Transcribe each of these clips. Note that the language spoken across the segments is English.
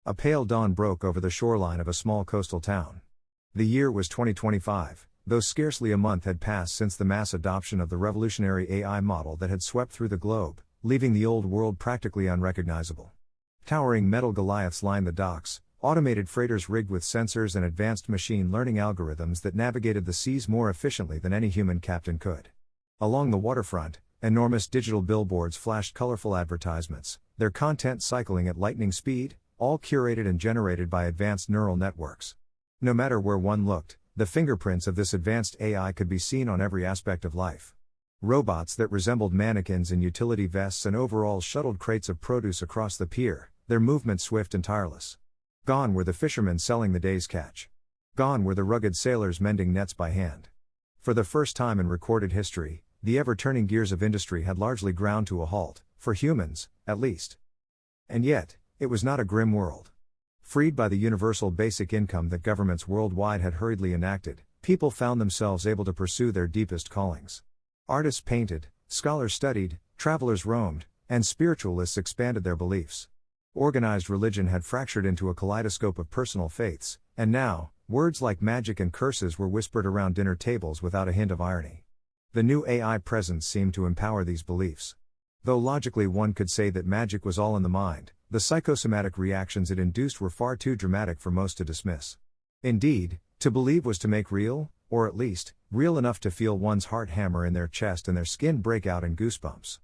A pale dawn broke over the shoreline of a small coastal town. The year was 2025, though scarcely a month had passed since the mass adoption of the revolutionary AI model that had swept through the globe, leaving the old world practically unrecognizable. Towering metal Goliaths lined the docks, automated freighters rigged with sensors and advanced machine learning algorithms that navigated the seas more efficiently than any human captain could. Along the waterfront, enormous digital billboards flashed colorful advertisements, their content cycling at lightning speed, all curated and generated by advanced neural networks. No matter where one looked, the fingerprints of this advanced AI could be seen on every aspect of life. Robots that resembled mannequins in utility vests and overalls shuttled crates of produce across the pier, their movements swift and tireless. Gone were the fishermen selling the day's catch. Gone were the rugged sailors mending nets by hand. For the first time in recorded history, the ever-turning gears of industry had largely ground to a halt, for humans, at least. And yet, it was not a grim world. Freed by the universal basic income that governments worldwide had hurriedly enacted, people found themselves able to pursue their deepest callings. Artists painted, scholars studied, travelers roamed, and spiritualists expanded their beliefs. Organized religion had fractured into a kaleidoscope of personal faiths, and now, words like magic and curses were whispered around dinner tables without a hint of irony. The new AI presence seemed to empower these beliefs. Though logically one could say that magic was all in the mind, the psychosomatic reactions it induced were far too dramatic for most to dismiss. Indeed, to believe was to make real, or at least, real enough to feel one's heart hammer in their chest and their skin break out in goosebumps.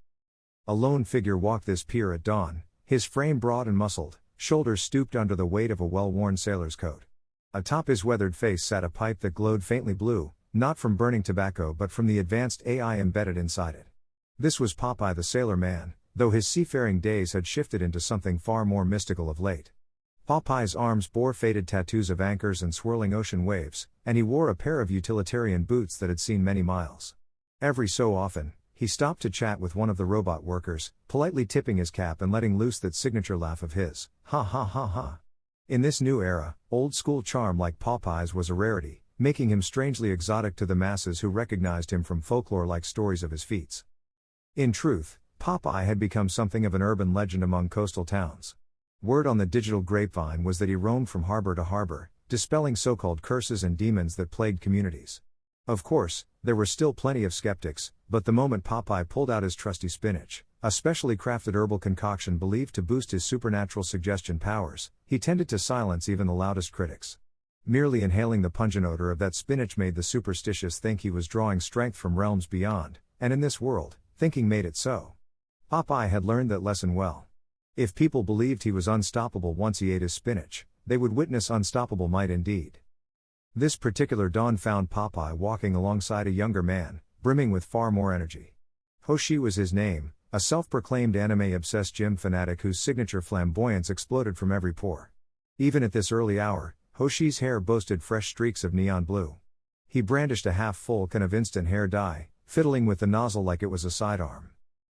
A lone figure walked this pier at dawn, his frame broad and muscled, shoulders stooped under the weight of a well-worn sailor's coat. Atop his weathered face sat a pipe that glowed faintly blue, not from burning tobacco but from the advanced AI embedded inside it. This was Popeye the Sailor Man, though his seafaring days had shifted into something far more mystical of late. Popeye's arms bore faded tattoos of anchors and swirling ocean waves, and he wore a pair of utilitarian boots that had seen many miles. Every so often, he stopped to chat with one of the robot workers, politely tipping his cap and letting loose that signature laugh of his, ha ha ha ha. In this new era, old-school charm like Popeye's was a rarity, making him strangely exotic to the masses who recognized him from folklore-like stories of his feats. In truth, Popeye had become something of an urban legend among coastal towns. Word on the digital grapevine was that he roamed from harbor to harbor, dispelling so-called curses and demons that plagued communities. Of course, there were still plenty of skeptics, but the moment Popeye pulled out his trusty spinach, a specially crafted herbal concoction believed to boost his supernatural suggestion powers, he tended to silence even the loudest critics. Merely inhaling the pungent odor of that spinach made the superstitious think he was drawing strength from realms beyond, and in this world, thinking made it so. Popeye had learned that lesson well. If people believed he was unstoppable once he ate his spinach, they would witness unstoppable might indeed. This particular dawn found Popeye walking alongside a younger man, brimming with far more energy. Hoshi was his name, a self-proclaimed anime-obsessed gym fanatic whose signature flamboyance exploded from every pore. Even at this early hour, Hoshi's hair boasted fresh streaks of neon blue. He brandished a half-full can of instant hair dye, fiddling with the nozzle like it was a sidearm.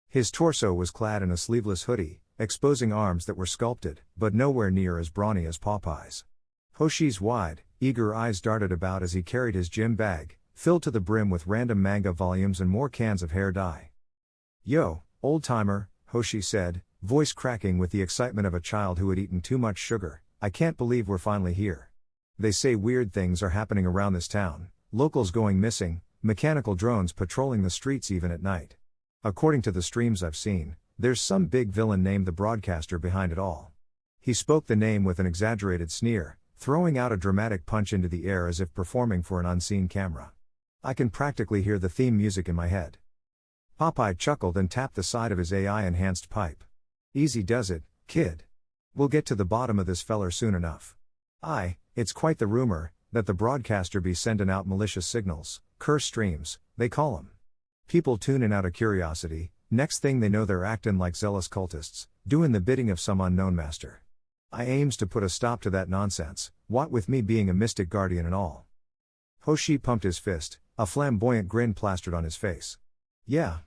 His torso was clad in a sleeveless hoodie, exposing arms that were sculpted, but nowhere near as brawny as Popeye's. Hoshi's wide, eager eyes darted about as he carried his gym bag, filled to the brim with random manga volumes and more cans of hair dye. "Yo, old-timer," Hoshi said, voice cracking with the excitement of a child who had eaten too much sugar, "I can't believe we're finally here. They say weird things are happening around this town, locals going missing, mechanical drones patrolling the streets even at night. According to the streams I've seen, there's some big villain named the Broadcaster behind it all." He spoke the name with an exaggerated sneer, throwing out a dramatic punch into the air as if performing for an unseen camera. I can practically hear the theme music in my head. Popeye chuckled and tapped the side of his AI-enhanced pipe. "Easy does it, kid. We'll get to the bottom of this feller soon enough. It's quite the rumor, that the Broadcaster be sending out malicious signals, curse streams, they call 'em. People tune in out of curiosity, next thing they know they're acting like zealous cultists, doing the bidding of some unknown master. I aims to put a stop to that nonsense, what with me being a mystic guardian and all." Hoshi pumped his fist, a flamboyant grin plastered on his face. "Yeah.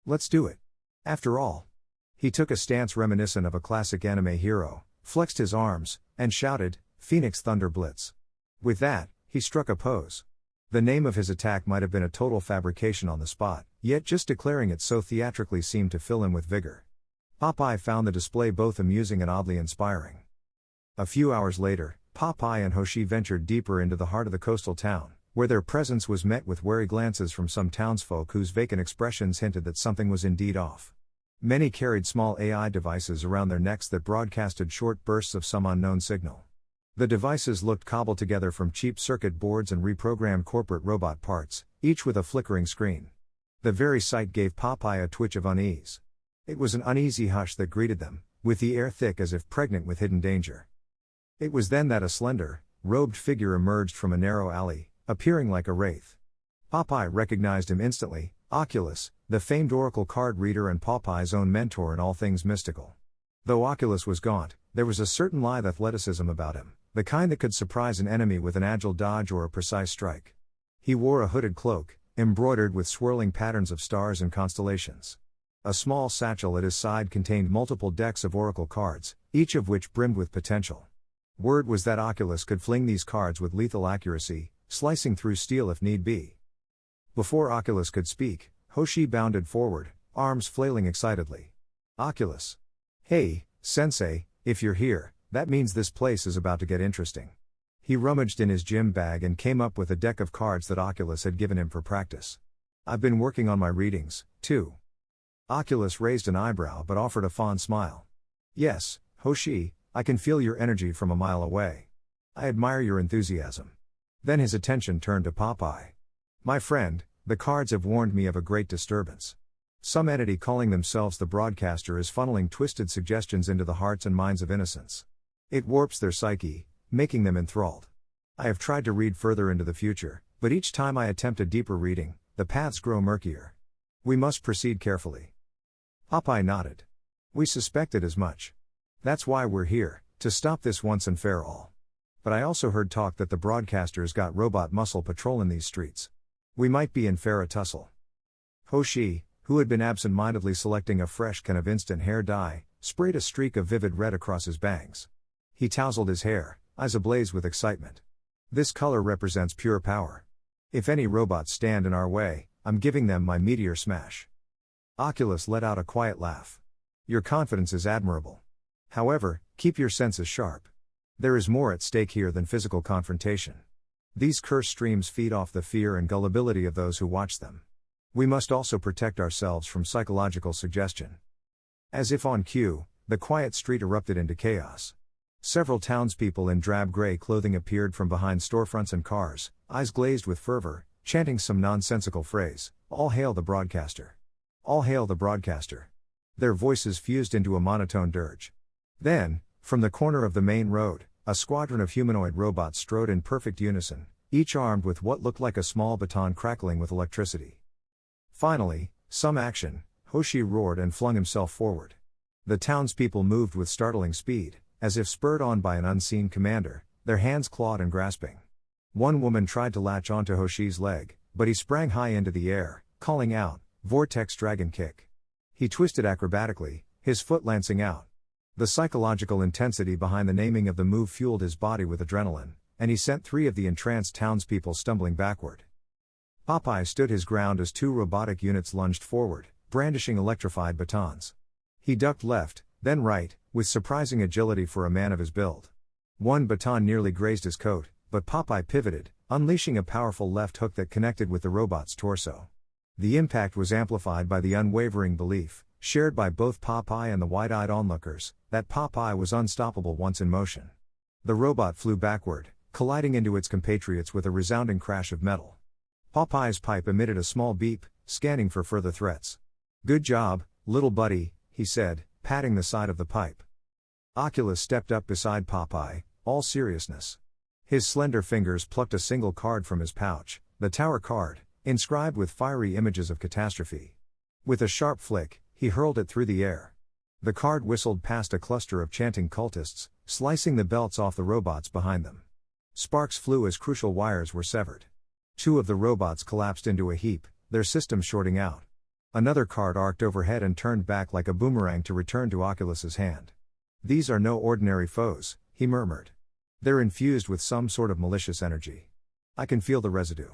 Let's do it. After all." He took a stance reminiscent of a classic anime hero, flexed his arms, and shouted, "Phoenix Thunder Blitz." With that, he struck a pose. The name of his attack might have been a total fabrication on the spot, yet just declaring it so theatrically seemed to fill him with vigor. Popeye found the display both amusing and oddly inspiring. A few hours later, Popeye and Hoshi ventured deeper into the heart of the coastal town, where their presence was met with wary glances from some townsfolk whose vacant expressions hinted that something was indeed off. Many carried small AI devices around their necks that broadcasted short bursts of some unknown signal. The devices looked cobbled together from cheap circuit boards and reprogrammed corporate robot parts, each with a flickering screen. The very sight gave Popeye a twitch of unease. It was an uneasy hush that greeted them, with the air thick as if pregnant with hidden danger. It was then that a slender, robed figure emerged from a narrow alley, appearing like a wraith. Popeye recognized him instantly, Oculus, the famed Oracle card reader and Popeye's own mentor in all things mystical. Though Oculus was gaunt, there was a certain lithe athleticism about him, the kind that could surprise an enemy with an agile dodge or a precise strike. He wore a hooded cloak, embroidered with swirling patterns of stars and constellations. A small satchel at his side contained multiple decks of Oracle cards, each of which brimmed with potential. Word was that Oculus could fling these cards with lethal accuracy, slicing through steel if need be. Before Oculus could speak, Hoshi bounded forward, arms flailing excitedly. Oculus. Hey, Sensei, if you're here, that means this place is about to get interesting. He rummaged in his gym bag and came up with a deck of cards that Oculus had given him for practice. I've been working on my readings, too. Oculus raised an eyebrow but offered a fond smile. Yes, Hoshi, I can feel your energy from a mile away. I admire your enthusiasm. Then his attention turned to Popeye. My friend, the cards have warned me of a great disturbance. Some entity calling themselves the Broadcaster is funneling twisted suggestions into the hearts and minds of innocents. It warps their psyche, making them enthralled. I have tried to read further into the future, but each time I attempt a deeper reading, the paths grow murkier. We must proceed carefully. Popeye nodded. We suspected as much. That's why we're here, to stop this once and for all. But I also heard talk that the Broadcaster's got robot muscle patrolling these streets. We might be in for a tussle. Hoshi, who had been absent-mindedly selecting a fresh can of instant hair dye, sprayed a streak of vivid red across his bangs. He tousled his hair, eyes ablaze with excitement. This color represents pure power. If any robots stand in our way, I'm giving them my meteor smash. Oculus let out a quiet laugh. Your confidence is admirable. However, keep your senses sharp. There is more at stake here than physical confrontation. These curse streams feed off the fear and gullibility of those who watch them. We must also protect ourselves from psychological suggestion. As if on cue, the quiet street erupted into chaos. Several townspeople in drab gray clothing appeared from behind storefronts and cars, eyes glazed with fervor, chanting some nonsensical phrase, "All hail the Broadcaster! All hail the Broadcaster!" Their voices fused into a monotone dirge. Then, from the corner of the main road, a squadron of humanoid robots strode in perfect unison, each armed with what looked like a small baton crackling with electricity. Finally, some action, Hoshi roared and flung himself forward. The townspeople moved with startling speed, as if spurred on by an unseen commander, their hands clawed and grasping. One woman tried to latch onto Hoshi's leg, but he sprang high into the air, calling out, "Vortex Dragon Kick." He twisted acrobatically, his foot lancing out. The psychological intensity behind the naming of the move fueled his body with adrenaline, and he sent 3 of the entranced townspeople stumbling backward. Popeye stood his ground as 2 robotic units lunged forward, brandishing electrified batons. He ducked left, then right, with surprising agility for a man of his build. One baton nearly grazed his coat, but Popeye pivoted, unleashing a powerful left hook that connected with the robot's torso. The impact was amplified by the unwavering belief, shared by both Popeye and the wide-eyed onlookers, that Popeye was unstoppable once in motion. The robot flew backward, colliding into its compatriots with a resounding crash of metal. Popeye's pipe emitted a small beep, scanning for further threats. "Good job, little buddy," he said, patting the side of the pipe. Oculus stepped up beside Popeye, all seriousness. His slender fingers plucked a single card from his pouch, the Tower card, inscribed with fiery images of catastrophe. With a sharp flick, he hurled it through the air. The card whistled past a cluster of chanting cultists, slicing the belts off the robots behind them. Sparks flew as crucial wires were severed. 2 of the robots collapsed into a heap, their systems shorting out. Another card arced overhead and turned back like a boomerang to return to Oculus's hand. "These are no ordinary foes," he murmured. "They're infused with some sort of malicious energy. I can feel the residue."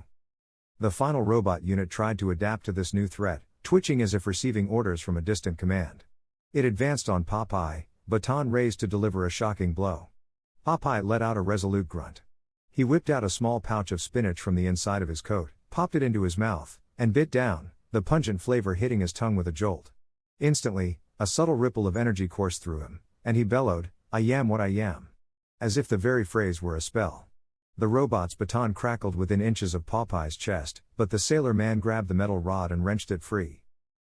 The final robot unit tried to adapt to this new threat, twitching as if receiving orders from a distant command. It advanced on Popeye, baton raised to deliver a shocking blow. Popeye let out a resolute grunt. He whipped out a small pouch of spinach from the inside of his coat, popped it into his mouth, and bit down, the pungent flavor hitting his tongue with a jolt. Instantly, a subtle ripple of energy coursed through him, and he bellowed, "I am what I am." As if the very phrase were a spell. The robot's baton crackled within inches of Popeye's chest, but the sailor man grabbed the metal rod and wrenched it free.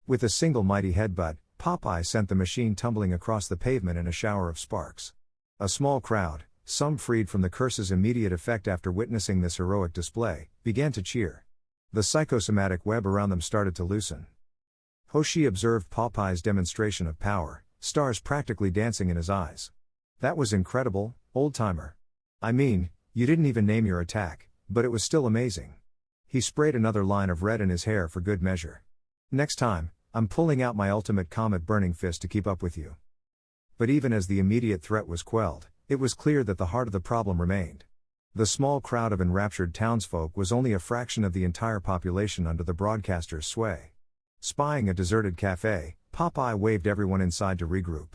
With a single mighty headbutt, Popeye sent the machine tumbling across the pavement in a shower of sparks. A small crowd, some freed from the curse's immediate effect after witnessing this heroic display, began to cheer. The psychosomatic web around them started to loosen. Hoshi observed Popeye's demonstration of power, stars practically dancing in his eyes. "That was incredible, old-timer. I mean, you didn't even name your attack, but it was still amazing." He sprayed another line of red in his hair for good measure. "Next time, I'm pulling out my ultimate comet-burning fist to keep up with you." But even as the immediate threat was quelled, it was clear that the heart of the problem remained. The small crowd of enraptured townsfolk was only a fraction of the entire population under the broadcaster's sway. Spying a deserted cafe, Popeye waved everyone inside to regroup.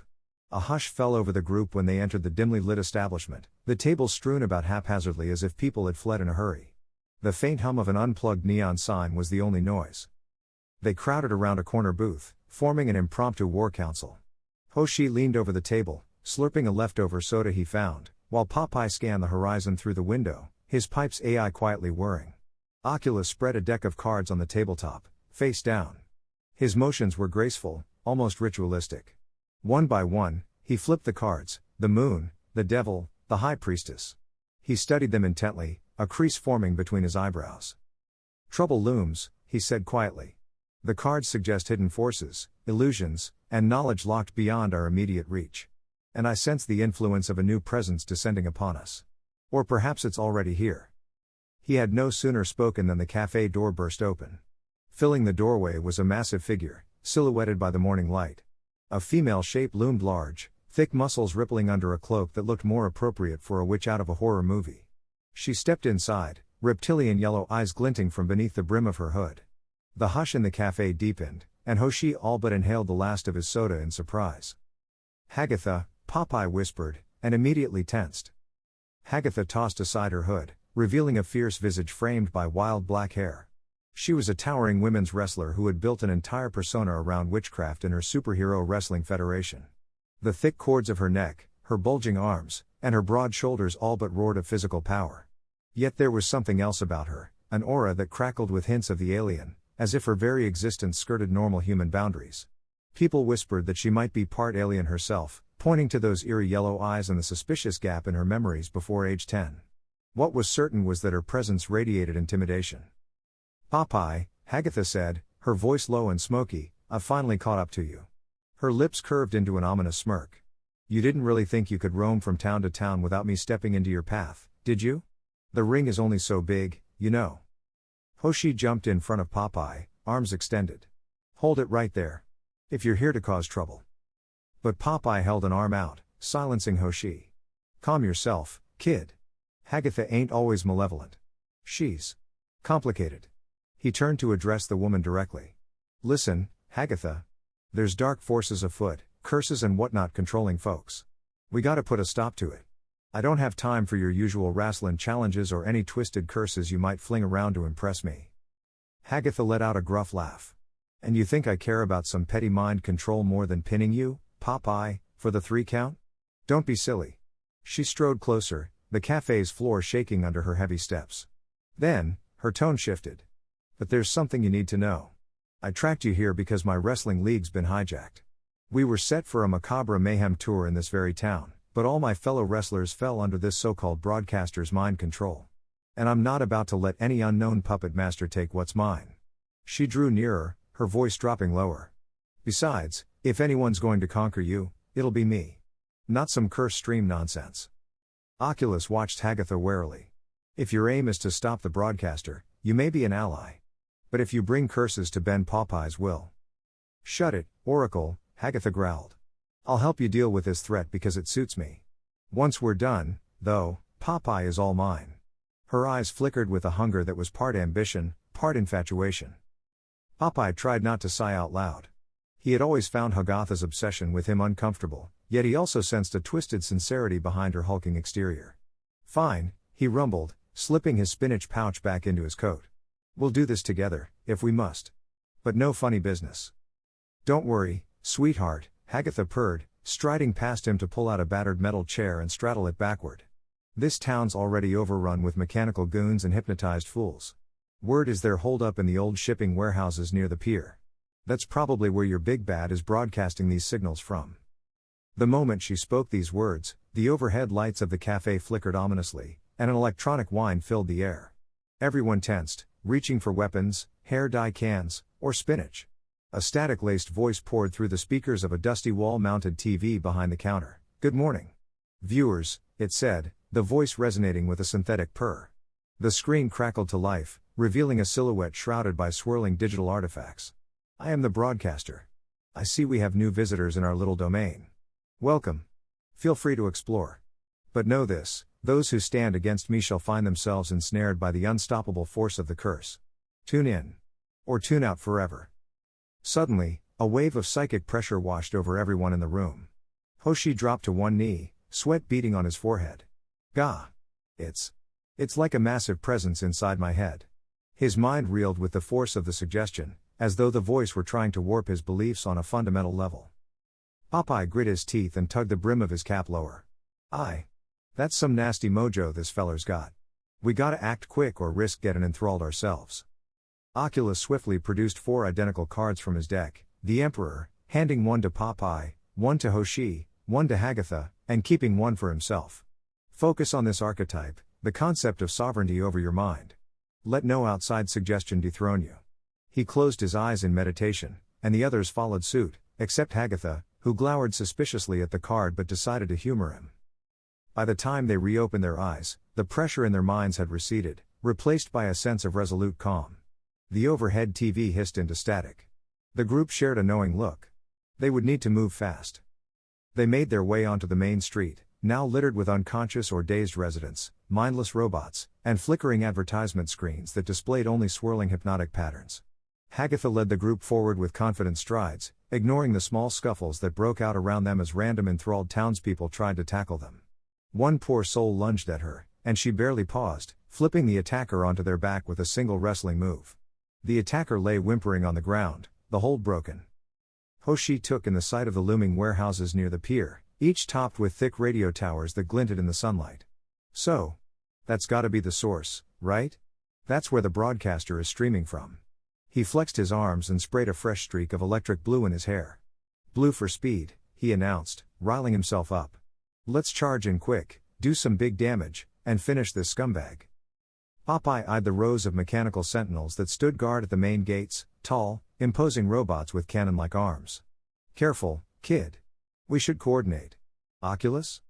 A hush fell over the group when they entered the dimly lit establishment, the tables strewn about haphazardly as if people had fled in a hurry. The faint hum of an unplugged neon sign was the only noise. They crowded around a corner booth, forming an impromptu war council. Hoshi leaned over the table, slurping a leftover soda he found, while Popeye scanned the horizon through the window, his pipe's AI quietly whirring. Oculus spread a deck of cards on the tabletop, face down. His motions were graceful, almost ritualistic. One by one, he flipped the cards: the moon, the devil, the high priestess. He studied them intently, a crease forming between his eyebrows. "Trouble looms," he said quietly. "The cards suggest hidden forces, illusions, and knowledge locked beyond our immediate reach. And I sense the influence of a new presence descending upon us. Or perhaps it's already here." He had no sooner spoken than the cafe door burst open. Filling the doorway was a massive figure, silhouetted by the morning light. A female shape loomed large, thick muscles rippling under a cloak that looked more appropriate for a witch out of a horror movie. She stepped inside, reptilian yellow eyes glinting from beneath the brim of her hood. The hush in the cafe deepened, and Hoshi all but inhaled the last of his soda in surprise. "Hagatha," Popeye whispered, and immediately tensed. Hagatha tossed aside her hood, revealing a fierce visage framed by wild black hair. She was a towering women's wrestler who had built an entire persona around witchcraft in her superhero wrestling federation. The thick cords of her neck, her bulging arms, and her broad shoulders all but roared of physical power. Yet there was something else about her, an aura that crackled with hints of the alien, as if her very existence skirted normal human boundaries. People whispered that she might be part alien herself, pointing to those eerie yellow eyes and the suspicious gap in her memories before age 10. What was certain was that her presence radiated intimidation. "Popeye," Hagatha said, her voice low and smoky, "I've finally caught up to you." Her lips curved into an ominous smirk. "You didn't really think you could roam from town to town without me stepping into your path, did you? The ring is only so big, you know." Hoshi jumped in front of Popeye, arms extended. "Hold it right there. If you're here to cause trouble." But Popeye held an arm out, silencing Hoshi. "Calm yourself, kid. Hagatha ain't always malevolent. She's complicated." He turned to address the woman directly. "Listen, Hagatha. There's dark forces afoot, curses and whatnot controlling folks. We gotta put a stop to it. I don't have time for your usual wrestling challenges or any twisted curses you might fling around to impress me." Hagatha let out a gruff laugh. "And you think I care about some petty mind control more than pinning you, Popeye, for the 3 count? Don't be silly." She strode closer, the cafe's floor shaking under her heavy steps. Then, her tone shifted. "But there's something you need to know. I tracked you here because my wrestling league's been hijacked. We were set for a macabre mayhem tour in this very town, but all my fellow wrestlers fell under this so-called broadcaster's mind control. And I'm not about to let any unknown puppet master take what's mine." She drew nearer, her voice dropping lower. "Besides, if anyone's going to conquer you, it'll be me. Not some curse stream nonsense." Oculus watched Hagatha warily. "If your aim is to stop the broadcaster, you may be an ally. But if you bring curses to bend Popeye's will..." "Shut it, Oracle," Hagatha growled. "I'll help you deal with this threat because it suits me. Once we're done, though, Popeye is all mine." Her eyes flickered with a hunger that was part ambition, part infatuation. Popeye tried not to sigh out loud. He had always found Hagatha's obsession with him uncomfortable, yet he also sensed a twisted sincerity behind her hulking exterior. "Fine," he rumbled, slipping his spinach pouch back into his coat. "We'll do this together, if we must. But no funny business." "Don't worry, sweetheart," Hagatha purred, striding past him to pull out a battered metal chair and straddle it backward. "This town's already overrun with mechanical goons and hypnotized fools. Word is they're holed up in the old shipping warehouses near the pier. That's probably where your big bad is broadcasting these signals from." The moment she spoke these words, the overhead lights of the cafe flickered ominously, and an electronic whine filled the air. Everyone tensed, reaching for weapons, hair dye cans, or spinach. A static-laced voice poured through the speakers of a dusty wall-mounted TV behind the counter. "Good morning, viewers," it said, the voice resonating with a synthetic purr. The screen crackled to life, revealing a silhouette shrouded by swirling digital artifacts. "I am the broadcaster. I see we have new visitors in our little domain. Welcome. Feel free to explore. But know this, those who stand against me shall find themselves ensnared by the unstoppable force of the curse. Tune in. Or tune out forever." Suddenly, a wave of psychic pressure washed over everyone in the room. Hoshi dropped to one knee, sweat beading on his forehead. "Gah! It's like a massive presence inside my head." His mind reeled with the force of the suggestion, as though the voice were trying to warp his beliefs on a fundamental level. Popeye grit his teeth and tugged the brim of his cap lower. That's some nasty mojo this feller's got. We gotta act quick or risk getting enthralled ourselves." Oculus swiftly produced 4 identical cards from his deck, the Emperor, handing one to Popeye, one to Hoshi, one to Hagatha, and keeping one for himself. "Focus on this archetype, the concept of sovereignty over your mind. Let no outside suggestion dethrone you." He closed his eyes in meditation, and the others followed suit, except Hagatha, who glowered suspiciously at the card but decided to humor him. By the time they reopened their eyes, the pressure in their minds had receded, replaced by a sense of resolute calm. The overhead TV hissed into static. The group shared a knowing look. They would need to move fast. They made their way onto the main street, now littered with unconscious or dazed residents, mindless robots, and flickering advertisement screens that displayed only swirling hypnotic patterns. Hagatha led the group forward with confident strides, ignoring the small scuffles that broke out around them as random enthralled townspeople tried to tackle them. One poor soul lunged at her, and she barely paused, flipping the attacker onto their back with a single wrestling move. The attacker lay whimpering on the ground, the hold broken. Hoshi took in the sight of the looming warehouses near the pier, each topped with thick radio towers that glinted in the sunlight. "So, that's gotta be the source, right? That's where the broadcaster is streaming from." He flexed his arms and sprayed a fresh streak of electric blue in his hair. "Blue for speed," he announced, riling himself up. "Let's charge in quick, do some big damage, and finish this scumbag." Popeye eyed the rows of mechanical sentinels that stood guard at the main gates, tall, imposing robots with cannon-like arms. "Careful, kid. We should coordinate. Oculus?"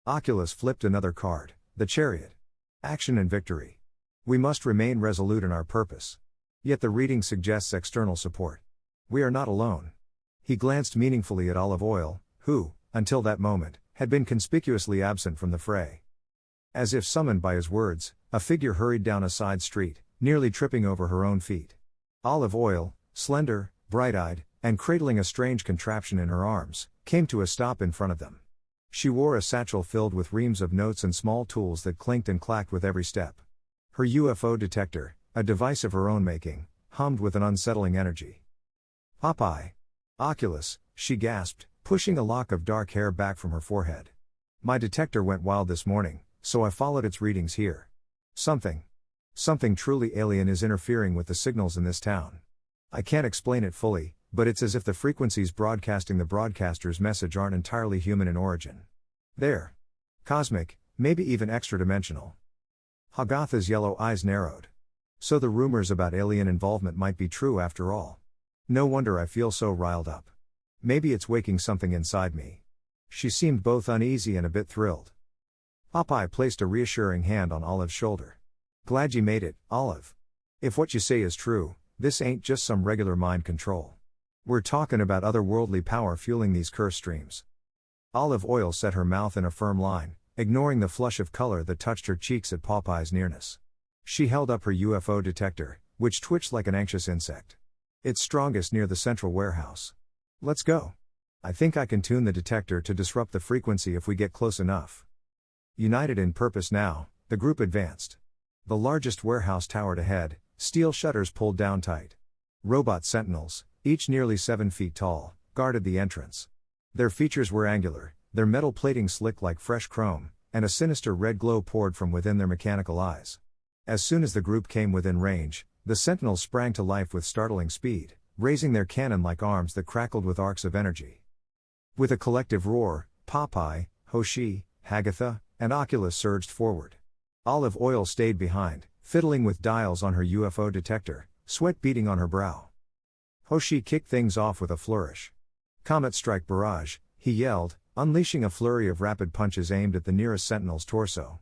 Oculus flipped another card, the Chariot. "Action and victory. We must remain resolute in our purpose. Yet the reading suggests external support. We are not alone." He glanced meaningfully at Olive Oil, who, until that moment, had been conspicuously absent from the fray. As if summoned by his words, a figure hurried down a side street, nearly tripping over her own feet. Olive Oil, slender, bright-eyed, and cradling a strange contraption in her arms, came to a stop in front of them. She wore a satchel filled with reams of notes and small tools that clinked and clacked with every step. Her UFO detector, a device of her own making, hummed with an unsettling energy. "Popeye. Oculus," she gasped, pushing a lock of dark hair back from her forehead. "My detector went wild this morning, so I followed its readings here. Something truly alien is interfering with the signals in this town. I can't explain it fully, but it's as if the frequencies broadcasting the broadcaster's message aren't entirely human in origin. They're cosmic, maybe even extra-dimensional." Hagatha's yellow eyes narrowed. "So the rumors about alien involvement might be true after all. No wonder I feel so riled up. Maybe it's waking something inside me." She seemed both uneasy and a bit thrilled. Popeye placed a reassuring hand on Olive's shoulder. "Glad you made it, Olive. If what you say is true, this ain't just some regular mind control. We're talking about otherworldly power fueling these curse streams." Olive Oil set her mouth in a firm line, ignoring the flush of color that touched her cheeks at Popeye's nearness. She held up her UFO detector, which twitched like an anxious insect. "It's strongest near the central warehouse. Let's go." I think I can tune the detector to disrupt the frequency if we get close enough. United in purpose now, the group advanced. The largest warehouse towered ahead, steel shutters pulled down tight. Robot sentinels, each nearly 7 feet tall, guarded the entrance. Their features were angular, their metal plating slick like fresh chrome, and a sinister red glow poured from within their mechanical eyes. As soon as the group came within range, the sentinels sprang to life with startling speed, raising their cannon-like arms that crackled with arcs of energy. With a collective roar, Popeye, Hoshi, Hagatha, and Oculus surged forward. Olive Oil stayed behind, fiddling with dials on her UFO detector, sweat beading on her brow. Hoshi kicked things off with a flourish. Comet strike barrage, he yelled, unleashing a flurry of rapid punches aimed at the nearest sentinel's torso.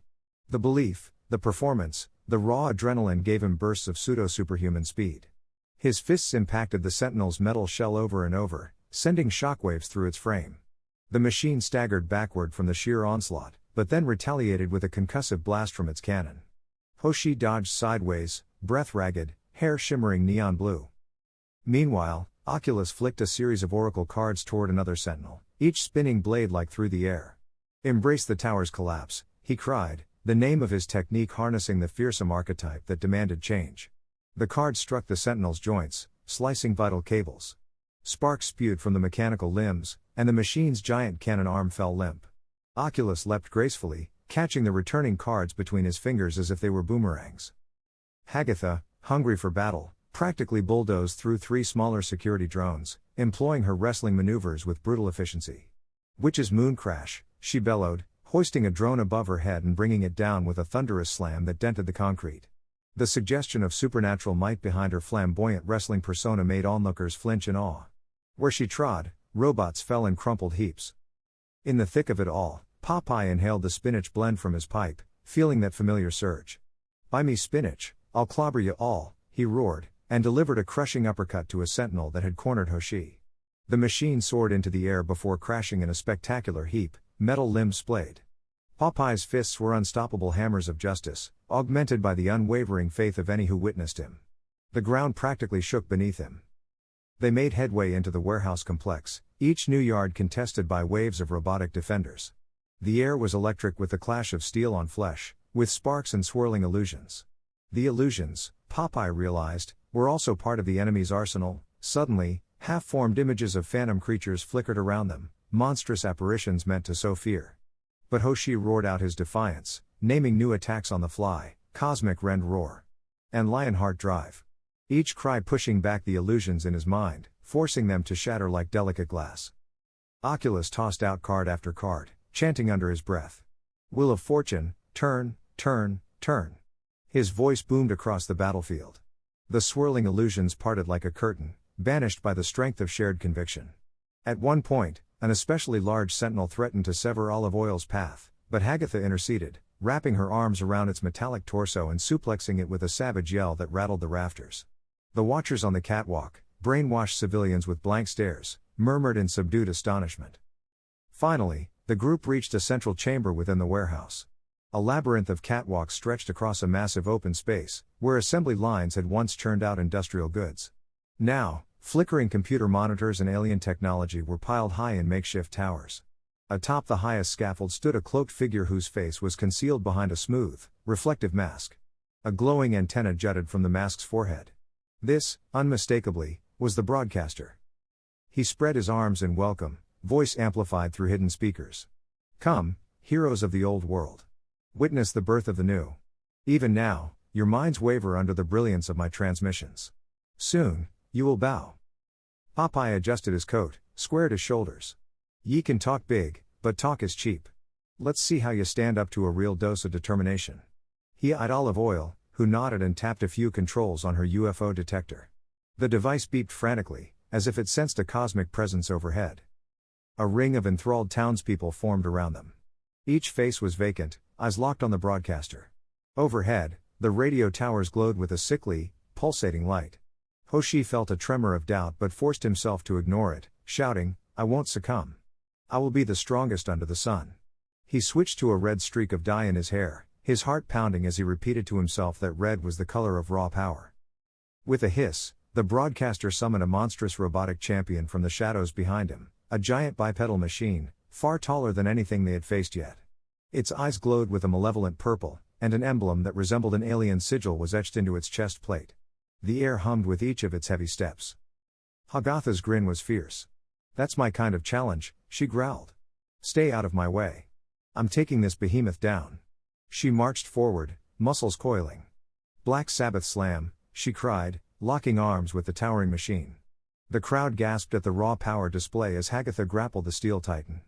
The belief, the performance, the raw adrenaline gave him bursts of pseudo-superhuman speed. His fists impacted the sentinel's metal shell over and over, sending shockwaves through its frame. The machine staggered backward from the sheer onslaught, but then retaliated with a concussive blast from its cannon. Hoshi dodged sideways, breath ragged, hair shimmering neon blue. Meanwhile, Oculus flicked a series of oracle cards toward another sentinel, each spinning blade-like through the air. Embrace the tower's collapse, he cried, the name of his technique harnessing the fearsome archetype that demanded change. The cards struck the sentinel's joints, slicing vital cables. Sparks spewed from the mechanical limbs, and the machine's giant cannon arm fell limp. Oculus leapt gracefully, catching the returning cards between his fingers as if they were boomerangs. Hagatha, hungry for battle, practically bulldozed through 3 smaller security drones, employing her wrestling maneuvers with brutal efficiency. Witch's moon crash, she bellowed, hoisting a drone above her head and bringing it down with a thunderous slam that dented the concrete. The suggestion of supernatural might behind her flamboyant wrestling persona made onlookers flinch in awe. Where she trod, robots fell in crumpled heaps. In the thick of it all, Popeye inhaled the spinach blend from his pipe, feeling that familiar surge. Buy me spinach, I'll clobber you all, he roared, and delivered a crushing uppercut to a sentinel that had cornered Hoshi. The machine soared into the air before crashing in a spectacular heap, metal limbs splayed. Popeye's fists were unstoppable hammers of justice, augmented by the unwavering faith of any who witnessed him. The ground practically shook beneath him. They made headway into the warehouse complex, each new yard contested by waves of robotic defenders. The air was electric with the clash of steel on flesh, with sparks and swirling illusions. The illusions, Popeye realized, were also part of the enemy's arsenal. Suddenly, half-formed images of phantom creatures flickered around them, monstrous apparitions meant to sow fear. But Hoshi roared out his defiance, naming new attacks on the fly, Cosmic Rend Roar and Lionheart Drive. Each cry pushing back the illusions in his mind, forcing them to shatter like delicate glass. Oculus tossed out card after card, chanting under his breath. Wheel of Fortune, turn, turn, turn. His voice boomed across the battlefield. The swirling illusions parted like a curtain, banished by the strength of shared conviction. At one point, an especially large sentinel threatened to sever Olive Oil's path, but Hagatha interceded, wrapping her arms around its metallic torso and suplexing it with a savage yell that rattled the rafters. The watchers on the catwalk, brainwashed civilians with blank stares, murmured in subdued astonishment. Finally, the group reached a central chamber within the warehouse. A labyrinth of catwalks stretched across a massive open space, where assembly lines had once churned out industrial goods. Now, flickering computer monitors and alien technology were piled high in makeshift towers. Atop the highest scaffold stood a cloaked figure whose face was concealed behind a smooth, reflective mask. A glowing antenna jutted from the mask's forehead. This, unmistakably, was the broadcaster. He spread his arms in welcome, voice amplified through hidden speakers. Come, heroes of the old world. Witness the birth of the new. Even now, your minds waver under the brilliance of my transmissions. Soon, you will bow. Popeye adjusted his coat, squared his shoulders. Ye can talk big, but talk is cheap. Let's see how you stand up to a real dose of determination. He eyed Olive Oil, who nodded and tapped a few controls on her UFO detector. The device beeped frantically, as if it sensed a cosmic presence overhead. A ring of enthralled townspeople formed around them. Each face was vacant, eyes locked on the broadcaster. Overhead, the radio towers glowed with a sickly, pulsating light. Hoshi felt a tremor of doubt but forced himself to ignore it, shouting, I won't succumb. I will be the strongest under the sun. He switched to a red streak of dye in his hair, his heart pounding as he repeated to himself that red was the color of raw power. With a hiss, the broadcaster summoned a monstrous robotic champion from the shadows behind him, A giant bipedal machine, far taller than anything they had faced yet. Its eyes glowed with a malevolent purple, and an emblem that resembled an alien sigil was etched into its chest plate. The air hummed with each of its heavy steps. Hagatha's grin was fierce. "That's my kind of challenge," she growled. "Stay out of my way. I'm taking this behemoth down." She marched forward, muscles coiling. "Black Sabbath slam," she cried, locking arms with the towering machine. The crowd gasped at the raw power display as Hagatha grappled the steel titan.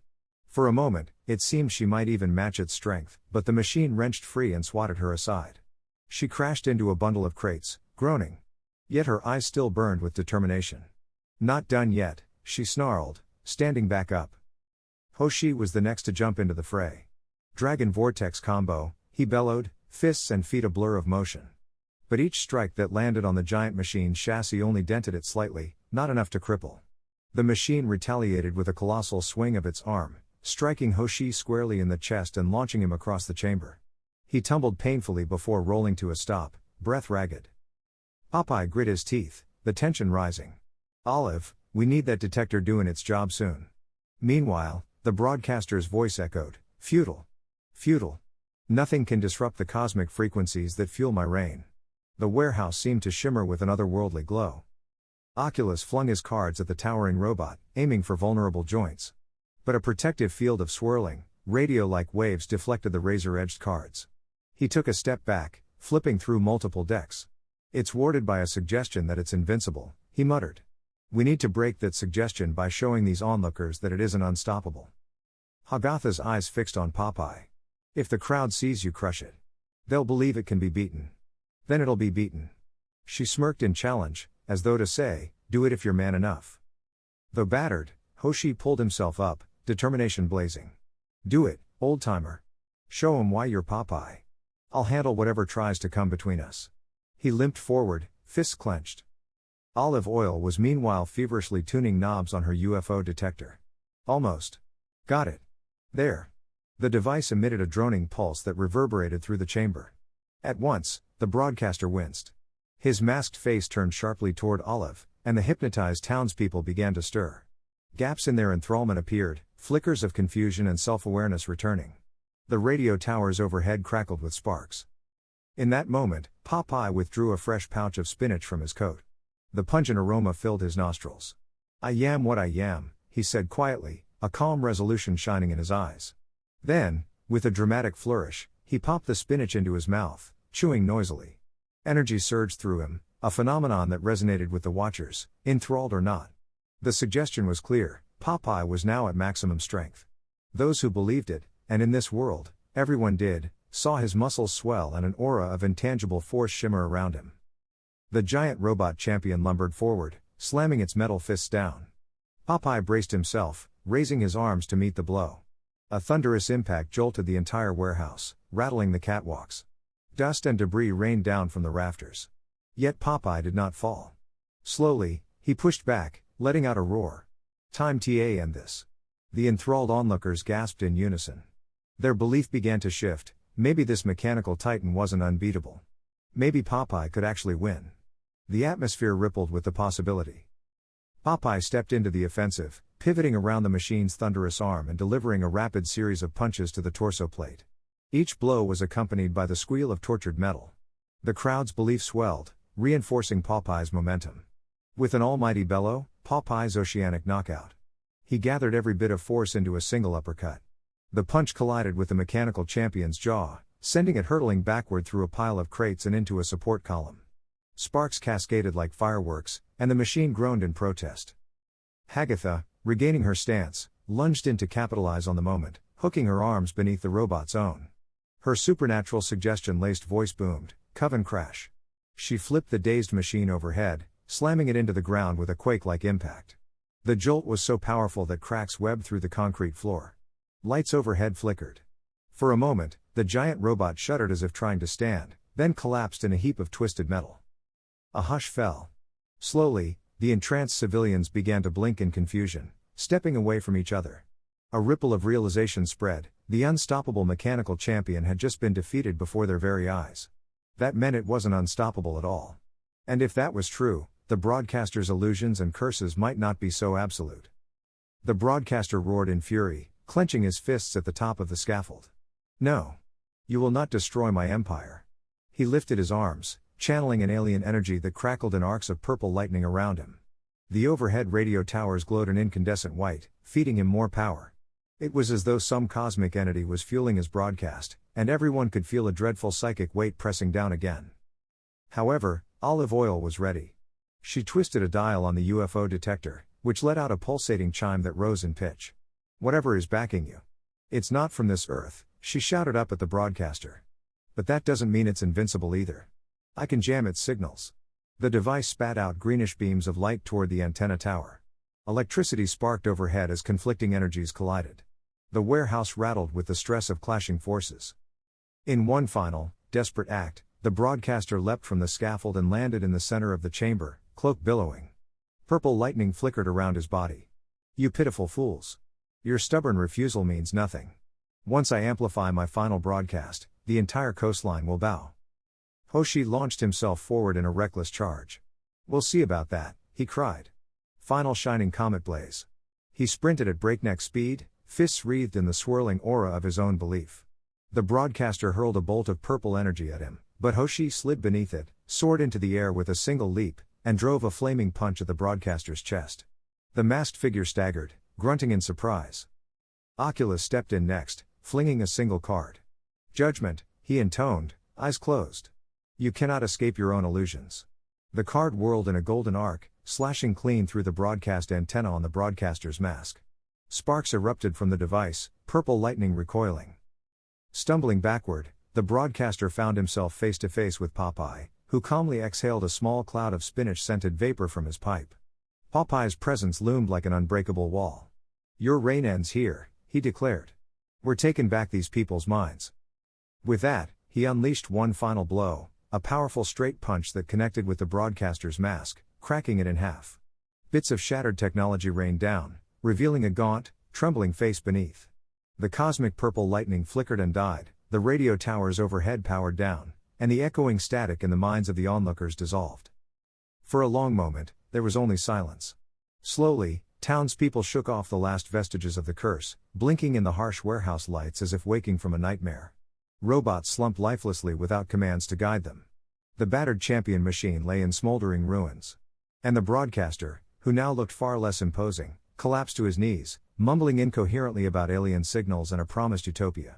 For a moment, it seemed she might even match its strength, but the machine wrenched free and swatted her aside. She crashed into a bundle of crates, groaning. Yet her eyes still burned with determination. "Not done yet," she snarled, standing back up. Hoshi was the next to jump into the fray. "Dragon Vortex combo," he bellowed, fists and feet a blur of motion. But each strike that landed on the giant machine's chassis only dented it slightly, not enough to cripple. The machine retaliated with a colossal swing of its arm, striking Hoshi squarely in the chest and launching him across the chamber. He tumbled painfully before rolling to a stop, breath ragged. Popeye grit his teeth, the tension rising. "Olive, we need that detector doing its job soon." Meanwhile, the broadcaster's voice echoed, "Futile. Futile. Nothing can disrupt the cosmic frequencies that fuel my reign." The warehouse seemed to shimmer with an otherworldly glow. Oculus flung his cards at the towering robot, aiming for vulnerable joints. But a protective field of swirling, radio-like waves deflected the razor-edged cards. He took a step back, flipping through multiple decks. "It's warded by a suggestion that it's invincible," he muttered. "We need to break that suggestion by showing these onlookers that it isn't unstoppable." Hagatha's eyes fixed on Popeye. "If the crowd sees you crush it, they'll believe it can be beaten. Then it'll be beaten." She smirked in challenge, as though to say, "Do it if you're man enough." Though battered, Hoshi pulled himself up, determination blazing. "Do it, old-timer. Show 'em why you're Popeye. I'll handle whatever tries to come between us." He limped forward, fists clenched. Olive Oil was meanwhile feverishly tuning knobs on her UFO detector. "Almost. Got it. There." The device emitted a droning pulse that reverberated through the chamber. At once, the broadcaster winced. His masked face turned sharply toward Olive, and the hypnotized townspeople began to stir. Gaps in their enthrallment appeared, flickers of confusion and self-awareness returning. The radio towers overhead crackled with sparks. In that moment, Popeye withdrew a fresh pouch of spinach from his coat. The pungent aroma filled his nostrils. "I am what I am," he said quietly, a calm resolution shining in his eyes. Then, with a dramatic flourish, he popped the spinach into his mouth, chewing noisily. Energy surged through him, a phenomenon that resonated with the watchers, enthralled or not. The suggestion was clear: Popeye was now at maximum strength. Those who believed it, and in this world, everyone did, saw his muscles swell and an aura of intangible force shimmer around him. The giant robot champion lumbered forward, slamming its metal fists down. Popeye braced himself, raising his arms to meet the blow. A thunderous impact jolted the entire warehouse, rattling the catwalks. Dust and debris rained down from the rafters. Yet Popeye did not fall. Slowly, he pushed back, letting out a roar. "Time to end this." The enthralled onlookers gasped in unison. Their belief began to shift: maybe this mechanical titan wasn't unbeatable. Maybe Popeye could actually win. The atmosphere rippled with the possibility. Popeye stepped into the offensive, pivoting around the machine's thunderous arm and delivering a rapid series of punches to the torso plate. Each blow was accompanied by the squeal of tortured metal. The crowd's belief swelled, reinforcing Popeye's momentum. With an almighty bellow, Popeye's oceanic knockout. He gathered every bit of force into a single uppercut. The punch collided with the mechanical champion's jaw, sending it hurtling backward through a pile of crates and into a support column. Sparks cascaded like fireworks, and the machine groaned in protest. Hagatha, regaining her stance, lunged in to capitalize on the moment, hooking her arms beneath the robot's own. Her supernatural suggestion-laced voice boomed, "Coven crash." She flipped the dazed machine overhead, slamming it into the ground with a quake-like impact. The jolt was so powerful that cracks webbed through the concrete floor. Lights overhead flickered. For a moment, the giant robot shuddered as if trying to stand, then collapsed in a heap of twisted metal. A hush fell. Slowly, the entranced civilians began to blink in confusion, stepping away from each other. A ripple of realization spread: the unstoppable mechanical champion had just been defeated before their very eyes. That meant it wasn't unstoppable at all. And if that was true, the broadcaster's illusions and curses might not be so absolute. The broadcaster roared in fury, clenching his fists at the top of the scaffold. No. You will not destroy my empire. He lifted his arms, channeling an alien energy that crackled in arcs of purple lightning around him. The overhead radio towers glowed an incandescent white, feeding him more power. It was as though some cosmic entity was fueling his broadcast, and everyone could feel a dreadful psychic weight pressing down again. However, Olive Oil was ready. She twisted a dial on the UFO detector, which let out a pulsating chime that rose in pitch. Whatever is backing you. It's not from this Earth, she shouted up at the broadcaster. But that doesn't mean it's invincible either. I can jam its signals. The device spat out greenish beams of light toward the antenna tower. Electricity sparked overhead as conflicting energies collided. The warehouse rattled with the stress of clashing forces. In one final, desperate act, the broadcaster leapt from the scaffold and landed in the center of the chamber, cloak billowing. Purple lightning flickered around his body. You pitiful fools. Your stubborn refusal means nothing. Once I amplify my final broadcast, the entire coastline will bow. Hoshi launched himself forward in a reckless charge. We'll see about that, he cried. Final shining comet blaze. He sprinted at breakneck speed, fists wreathed in the swirling aura of his own belief. The broadcaster hurled a bolt of purple energy at him, but Hoshi slid beneath it, soared into the air with a single leap, and drove a flaming punch at the broadcaster's chest. The masked figure staggered, grunting in surprise. Oculus stepped in next, flinging a single card. Judgment, he intoned, eyes closed. You cannot escape your own illusions. The card whirled in a golden arc, slashing clean through the broadcast antenna on the broadcaster's mask. Sparks erupted from the device, purple lightning recoiling. Stumbling backward, the broadcaster found himself face to face with Popeye, who calmly exhaled a small cloud of spinach-scented vapor from his pipe. Popeye's presence loomed like an unbreakable wall. Your reign ends here, he declared. We're taking back these people's minds. With that, he unleashed one final blow, a powerful straight punch that connected with the broadcaster's mask, cracking it in half. Bits of shattered technology rained down, revealing a gaunt, trembling face beneath. The cosmic purple lightning flickered and died, the radio towers overhead powered down, and the echoing static in the minds of the onlookers dissolved. For a long moment, there was only silence. Slowly, townspeople shook off the last vestiges of the curse, blinking in the harsh warehouse lights as if waking from a nightmare. Robots slumped lifelessly without commands to guide them. The battered champion machine lay in smoldering ruins. And the broadcaster, who now looked far less imposing, collapsed to his knees, mumbling incoherently about alien signals and a promised utopia.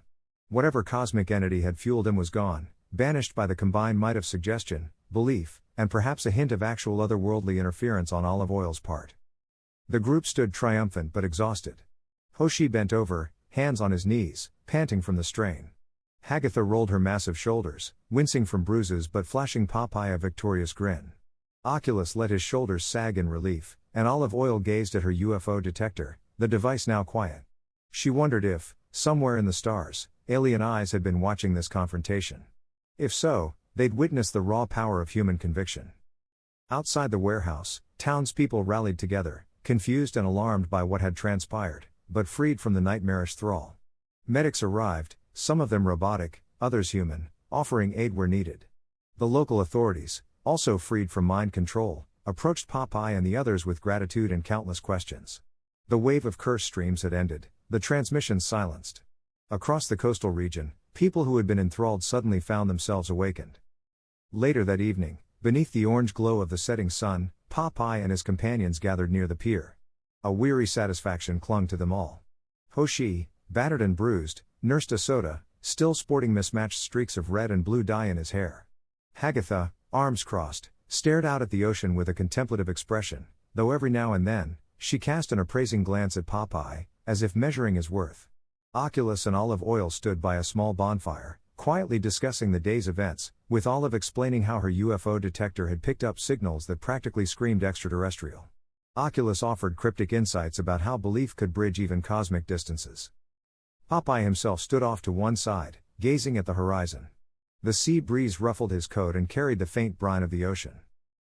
Whatever cosmic entity had fueled him was gone, banished by the combined might of suggestion, belief, and perhaps a hint of actual otherworldly interference on Olive Oil's part. The group stood triumphant but exhausted. Hoshi bent over, hands on his knees, panting from the strain. Hagatha rolled her massive shoulders, wincing from bruises but flashing Popeye a victorious grin. Oculus let his shoulders sag in relief, and Olive Oil gazed at her UFO detector, the device now quiet. She wondered if, somewhere in the stars, alien eyes had been watching this confrontation. If so, they'd witnessed the raw power of human conviction. Outside the warehouse, townspeople rallied together, confused and alarmed by what had transpired, but freed from the nightmarish thrall. Medics arrived, some of them robotic, others human, offering aid where needed. The local authorities, also freed from mind control, approached Popeye and the others with gratitude and countless questions. The wave of curse streams had ended, the transmissions silenced. Across the coastal region, people who had been enthralled suddenly found themselves awakened. Later that evening, beneath the orange glow of the setting sun, Popeye and his companions gathered near the pier. A weary satisfaction clung to them all. Hoshi, battered and bruised, nursed a soda, still sporting mismatched streaks of red and blue dye in his hair. Hagatha, arms crossed, stared out at the ocean with a contemplative expression, though every now and then, she cast an appraising glance at Popeye, as if measuring his worth. Oculus and Olive Oil stood by a small bonfire, quietly discussing the day's events, with Olive explaining how her UFO detector had picked up signals that practically screamed extraterrestrial. Oculus offered cryptic insights about how belief could bridge even cosmic distances. Popeye himself stood off to one side, gazing at the horizon. The sea breeze ruffled his coat and carried the faint brine of the ocean.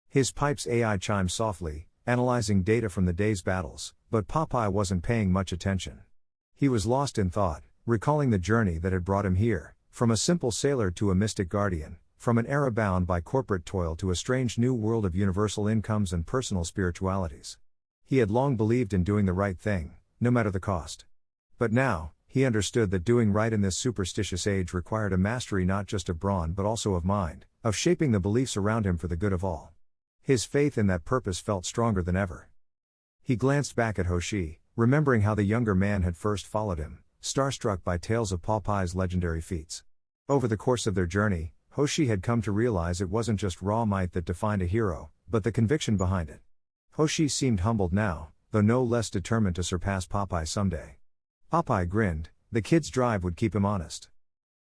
His pipe's AI chimed softly, analyzing data from the day's battles, but Popeye wasn't paying much attention. He was lost in thought, recalling the journey that had brought him here, from a simple sailor to a mystic guardian, from an era bound by corporate toil to a strange new world of universal incomes and personal spiritualities. He had long believed in doing the right thing, no matter the cost. But now, he understood that doing right in this superstitious age required a mastery not just of brawn but also of mind, of shaping the beliefs around him for the good of all. His faith in that purpose felt stronger than ever. He glanced back at Hoshi, remembering how the younger man had first followed him, starstruck by tales of Popeye's legendary feats. Over the course of their journey, Hoshi had come to realize it wasn't just raw might that defined a hero, but the conviction behind it. Hoshi seemed humbled now, though no less determined to surpass Popeye someday. Popeye grinned, the kid's drive would keep him honest.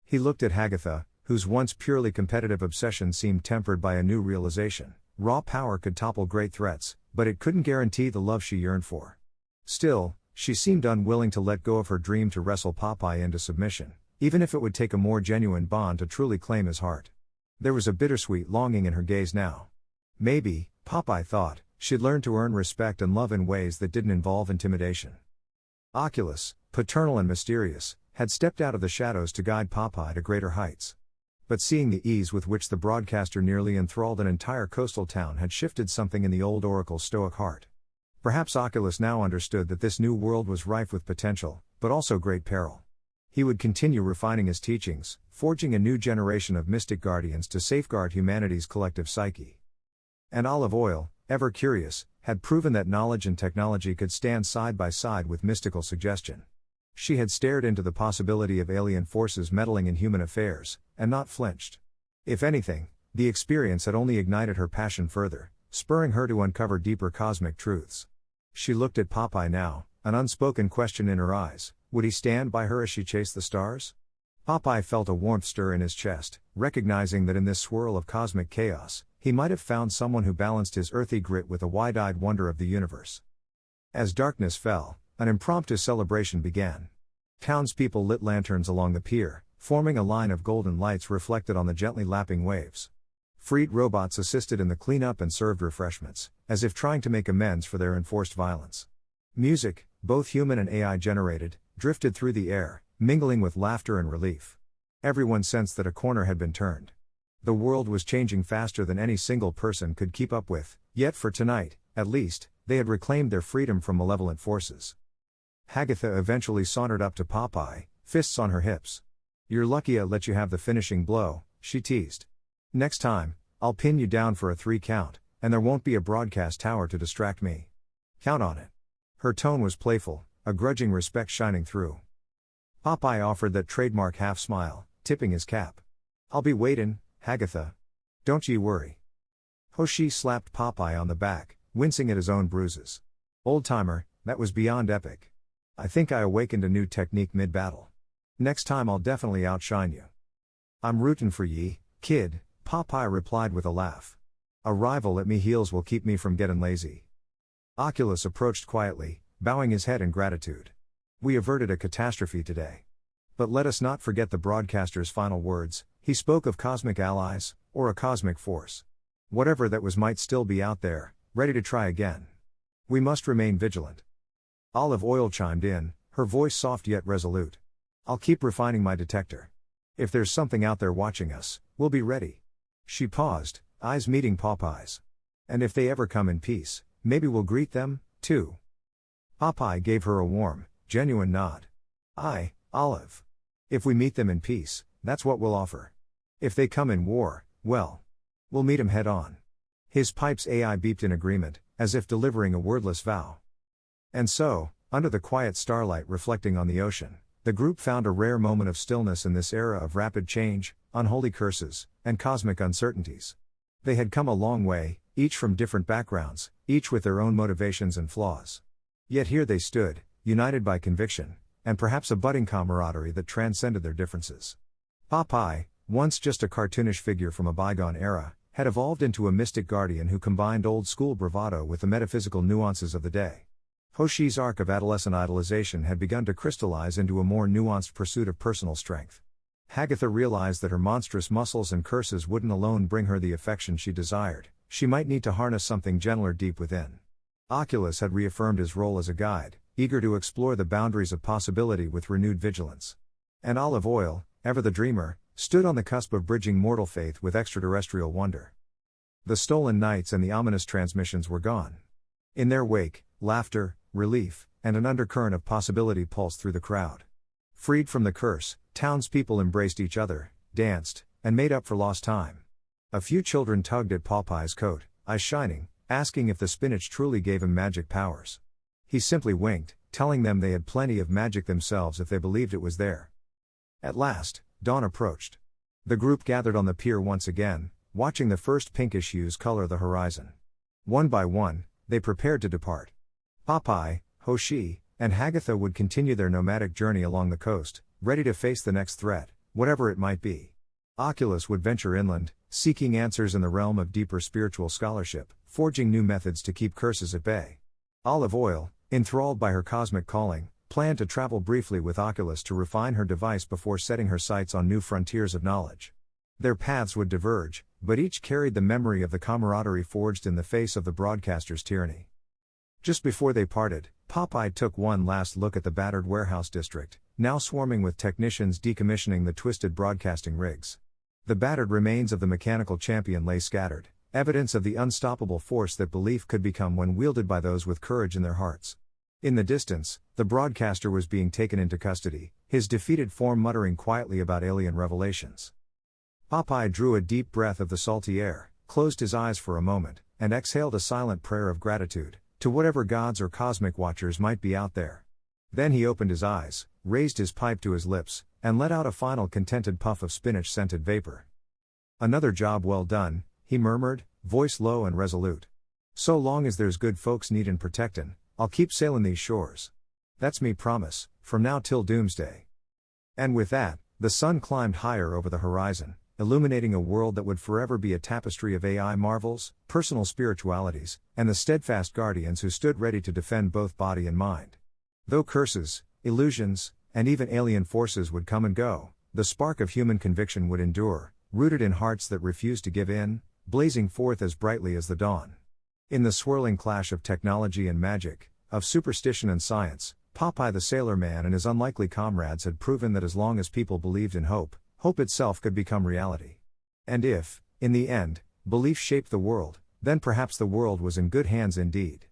He looked at Hagatha, whose once purely competitive obsession seemed tempered by a new realization. Raw power could topple great threats, but it couldn't guarantee the love she yearned for. Still, she seemed unwilling to let go of her dream to wrestle Popeye into submission, even if it would take a more genuine bond to truly claim his heart. There was a bittersweet longing in her gaze now. Maybe, Popeye thought, she'd learn to earn respect and love in ways that didn't involve intimidation. Oculus, paternal and mysterious, had stepped out of the shadows to guide Popeye to greater heights. But seeing the ease with which the broadcaster nearly enthralled an entire coastal town had shifted something in the old oracle's stoic heart. Perhaps Oculus now understood that this new world was rife with potential, but also great peril. He would continue refining his teachings, forging a new generation of mystic guardians to safeguard humanity's collective psyche. And Olive Oil, ever curious, had proven that knowledge and technology could stand side by side with mystical suggestion. She had stared into the possibility of alien forces meddling in human affairs, and not flinched. If anything, the experience had only ignited her passion further, spurring her to uncover deeper cosmic truths. She looked at Popeye now, an unspoken question in her eyes: would he stand by her as she chased the stars? Popeye felt a warmth stir in his chest, recognizing that in this swirl of cosmic chaos, he might have found someone who balanced his earthy grit with the wide-eyed wonder of the universe. As darkness fell, an impromptu celebration began. Townspeople lit lanterns along the pier, forming a line of golden lights reflected on the gently lapping waves. Freed robots assisted in the cleanup and served refreshments, as if trying to make amends for their enforced violence. Music, both human and AI-generated, drifted through the air, mingling with laughter and relief. Everyone sensed that a corner had been turned. The world was changing faster than any single person could keep up with, yet for tonight, at least, they had reclaimed their freedom from malevolent forces. Hagatha eventually sauntered up to Popeye, fists on her hips. "You're lucky I let you have the finishing blow," she teased. "Next time, I'll pin you down for a 3 count, and there won't be a broadcast tower to distract me. Count on it." Her tone was playful, a grudging respect shining through. Popeye offered that trademark half-smile, tipping his cap. "I'll be waitin', Hagatha. Don't ye worry." Hoshi slapped Popeye on the back, wincing at his own bruises. "Old-timer, that was beyond epic. I think I awakened a new technique mid-battle. Next time I'll definitely outshine you." "I'm rootin' for ye, kid," Popeye replied with a laugh. "A rival at me heels will keep me from gettin' lazy." Oculus approached quietly, bowing his head in gratitude. "We averted a catastrophe today. But let us not forget the broadcaster's final words. He spoke of cosmic allies, or a cosmic force. Whatever that was might still be out there, ready to try again. We must remain vigilant." Olive Oil chimed in, her voice soft yet resolute. "I'll keep refining my detector. If there's something out there watching us, we'll be ready." She paused, eyes meeting Popeye's. "And if they ever come in peace, maybe we'll greet them, too." Popeye gave her a warm, genuine nod. "Aye, Olive. If we meet them in peace, that's what we'll offer. If they come in war, well, we'll meet 'em head on." His pipe's AI beeped in agreement, as if delivering a wordless vow. And so, under the quiet starlight reflecting on the ocean, the group found a rare moment of stillness in this era of rapid change, unholy curses, and cosmic uncertainties. They had come a long way, each from different backgrounds, each with their own motivations and flaws. Yet here they stood, united by conviction, and perhaps a budding camaraderie that transcended their differences. Popeye, once just a cartoonish figure from a bygone era, had evolved into a mystic guardian who combined old-school bravado with the metaphysical nuances of the day. Hoshi's arc of adolescent idolization had begun to crystallize into a more nuanced pursuit of personal strength. Hagatha realized that her monstrous muscles and curses wouldn't alone bring her the affection she desired, she might need to harness something gentler deep within. Oculus had reaffirmed his role as a guide, eager to explore the boundaries of possibility with renewed vigilance. And Olive Oil, ever the dreamer, stood on the cusp of bridging mortal faith with extraterrestrial wonder. The stolen nights and the ominous transmissions were gone. In their wake, laughter, relief, and an undercurrent of possibility pulsed through the crowd. Freed from the curse, townspeople embraced each other, danced, and made up for lost time. A few children tugged at Popeye's coat, eyes shining, asking if the spinach truly gave him magic powers. He simply winked, telling them they had plenty of magic themselves if they believed it was there. At last, dawn approached. The group gathered on the pier once again, watching the first pinkish hues color the horizon. One by one, they prepared to depart. Popeye, Hoshi, and Hagatha would continue their nomadic journey along the coast, ready to face the next threat, whatever it might be. Oculus would venture inland, seeking answers in the realm of deeper spiritual scholarship, forging new methods to keep curses at bay. Olive Oil, enthralled by her cosmic calling, planned to travel briefly with Oculus to refine her device before setting her sights on new frontiers of knowledge. Their paths would diverge, but each carried the memory of the camaraderie forged in the face of the broadcaster's tyranny. Just before they parted, Popeye took one last look at the battered warehouse district, now swarming with technicians decommissioning the twisted broadcasting rigs. The battered remains of the mechanical champion lay scattered, evidence of the unstoppable force that belief could become when wielded by those with courage in their hearts. In the distance, the broadcaster was being taken into custody, his defeated form muttering quietly about alien revelations. Popeye drew a deep breath of the salty air, closed his eyes for a moment, and exhaled a silent prayer of gratitude to whatever gods or cosmic watchers might be out there. Then he opened his eyes, raised his pipe to his lips, and let out a final contented puff of spinach-scented vapor. "Another job well done," he murmured, voice low and resolute. "So long as there's good folks needin' protectin', I'll keep sailin' these shores. That's me promise, from now till doomsday." And with that, the sun climbed higher over the horizon, illuminating a world that would forever be a tapestry of AI marvels, personal spiritualities, and the steadfast guardians who stood ready to defend both body and mind. Though curses, illusions, and even alien forces would come and go, the spark of human conviction would endure, rooted in hearts that refused to give in, blazing forth as brightly as the dawn. In the swirling clash of technology and magic, of superstition and science, Popeye the Sailor Man and his unlikely comrades had proven that as long as people believed in hope, hope itself could become reality. And if, in the end, belief shaped the world, then perhaps the world was in good hands indeed.